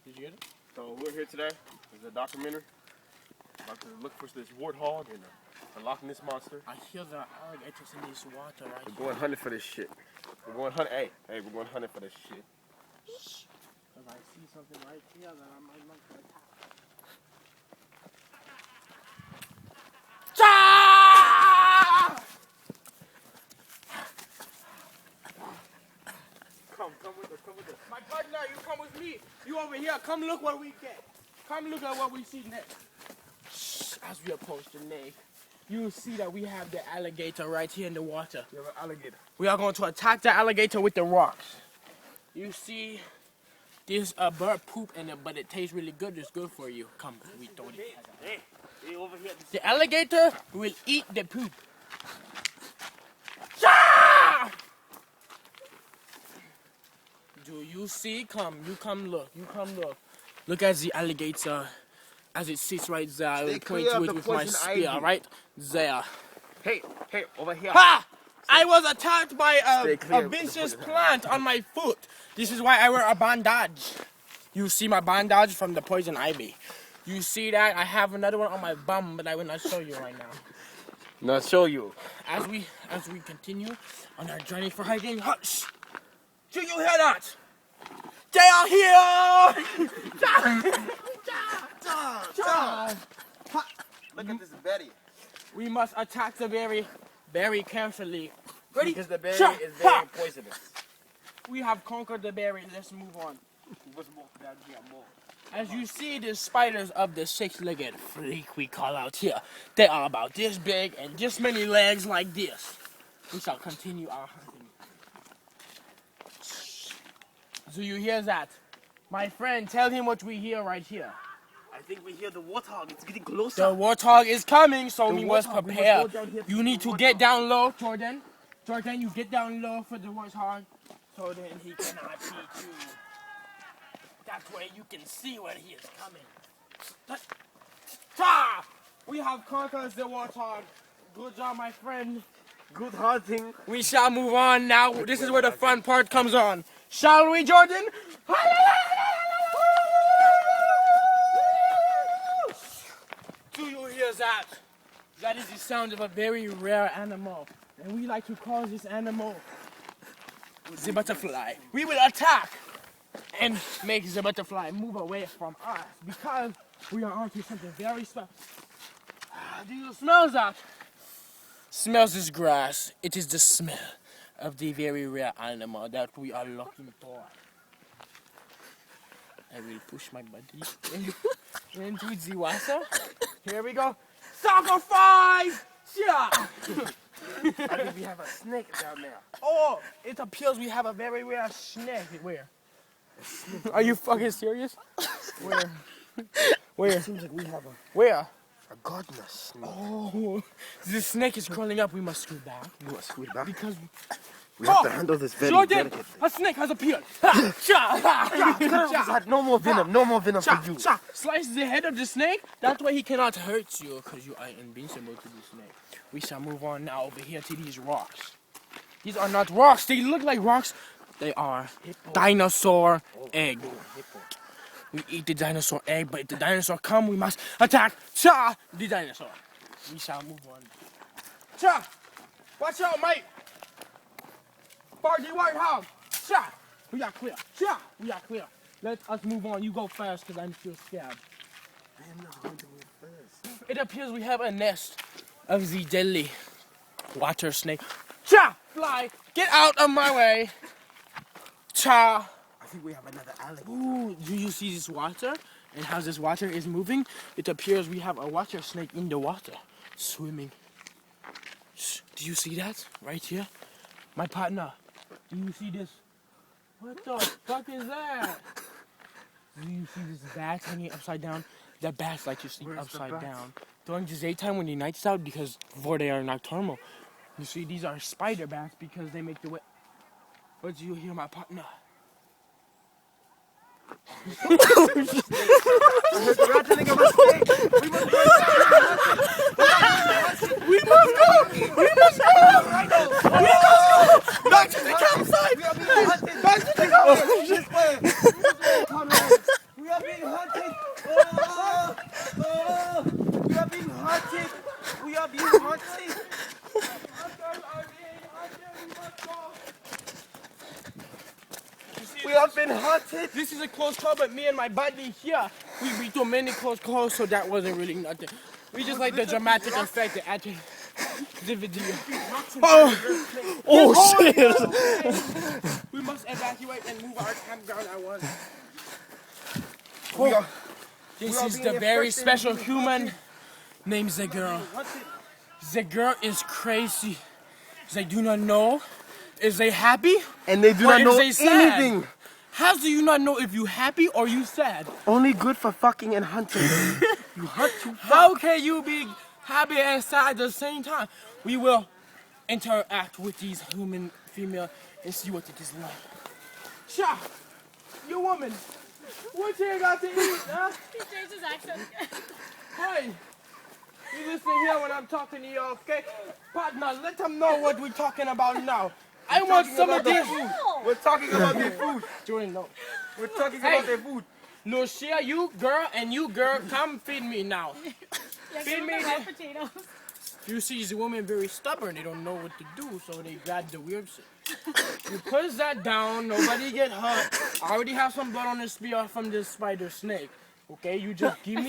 Did you get it? So we're here today. It's a documentary. About to look for this warthog and the Loch Ness monster. I hear the alligators in this water right We're going hunting for this shit. We're going hunting. Hey, we're going hunting for this shit. Shh. If I see something right here, then I might not get attacked. Come with us. My partner, you come with me. You over here. Come look what we get. Come look at what we see next. Shh. As we approach the lake, you will see that we have the alligator right here in the water. You have an alligator. We are going to attack the alligator with the rocks. You see, there's a bird poop in it, but it tastes really good. It's good for you. Come, we throw it. Hey, over here. The alligator will eat the poop. Yeah! Do you see? Come look. Look at the alligator as it sits right there. I will point to it with my spear, right there. Hey, over here. Ha! I was attacked by a vicious plant on my foot. This is why I wear a bandage. You see my bandage from the poison ivy. You see that? I have another one on my bum, but I will not show you right now. Not show you. As we continue on our journey for hiking, hush! Do you hear that? They are here! Look at this berry. We must attack the berry very carefully. Ready? Because the berry Shot. is very poisonous. We have conquered the berry. Let's move on. As you see, the spiders of the six-legged freak we call out here. They are about this big and just many legs like this. We shall continue our hunting. Do you hear that? My friend, tell him what we hear right here. I think we hear the warthog. It's getting closer. The warthog is coming, so we must warthog, we must prepare. go down here You to need the to get warthog. down low, Jordan. Jordan, you get down low for the warthog, so then he cannot beat you. That way you can see when he is coming. Ta! We have conquered the warthog. Good job, my friend. Good hunting. We shall move on now. This is where the fun part comes on. Shall we, Jordan? Do you hear that? That is the sound of a very rare animal. And we like to call this animal the butterfly. We will attack and make the butterfly move away from us because we are onto something very special. Do you smell that? Smells this grass. It is the smell of the very rare animal that we are looking for. I will push my body into the water. Here we go. Sacrifice! Yeah! I think we have a snake down there. Oh, it appears we have a very rare snake. Where? Are you fucking serious? Where? Where? It seems like we have Where? a godless snake. Oh, this snake is crawling up. We must scoot back. You must scoot back. Because We have to handle this very Jordan, delicately. a snake has appeared. Ha! No more venom. No more venom for you. Slice the head of the snake. That way he cannot hurt you because you are invincible to the snake. We shall move on now over here to these rocks. These are not rocks. They look like rocks. They are dinosaur egg. We eat the dinosaur egg, but if the dinosaur come, we must attack the dinosaur. We shall move on. Watch out, mate. Bargy Whitehouse. We are clear. We are clear. Let us move on. You go first because I'm still scared. I am not going to move first. It appears we have a nest of the deadly water snake. Fly! Get out of my way! I think we have another alligator. Ooh, do you see this water? And how this water is moving? It appears we have a water snake in the water, swimming. Do you see that? Right here? My partner, do you see this? What the fuck is that? Do you see this bat hanging upside down? The bats like to sleep Where's the upside bats? down. During the daytime when the night's out, because before they are nocturnal. You see, these are spider bats because they make the way. But do you hear my partner? I heard the rattling of a snake. We must go. Back to the campsite! We are being hunted. Back to the campsite. We have this is a close call, but me and my buddy here, we do many close calls, so that wasn't really nothing. We just like the dramatic effect that added the video. Oh shit! We must evacuate and move our campground at once. This is the very special human named the girl. The girl is crazy. They do not know. Is they happy? And they do Or not is know they sad? anything. How do you not know if you happy or you sad? Only good for fucking and hunting. You hunt to How can you be happy and sad at the same time? We will interact with these human female and see what it is like. Cha, you woman, what you got to eat, huh? He changed his accent. Hey, you listen here when I'm talking to you, okay? Partner, let them know what we're talking about now. I want some of this. We're talking about their food. Jordan, no. We're talking Hey. about their food. Lucia, you girl and you girl, come feed me now. Yeah, Feed give him me the raw the- potatoes. You see, these women very stubborn. They don't know what to do, so they grab the weird shit. You put that down. Nobody get hurt. I already have some blood on the spear from this spider snake. Okay, you just give me.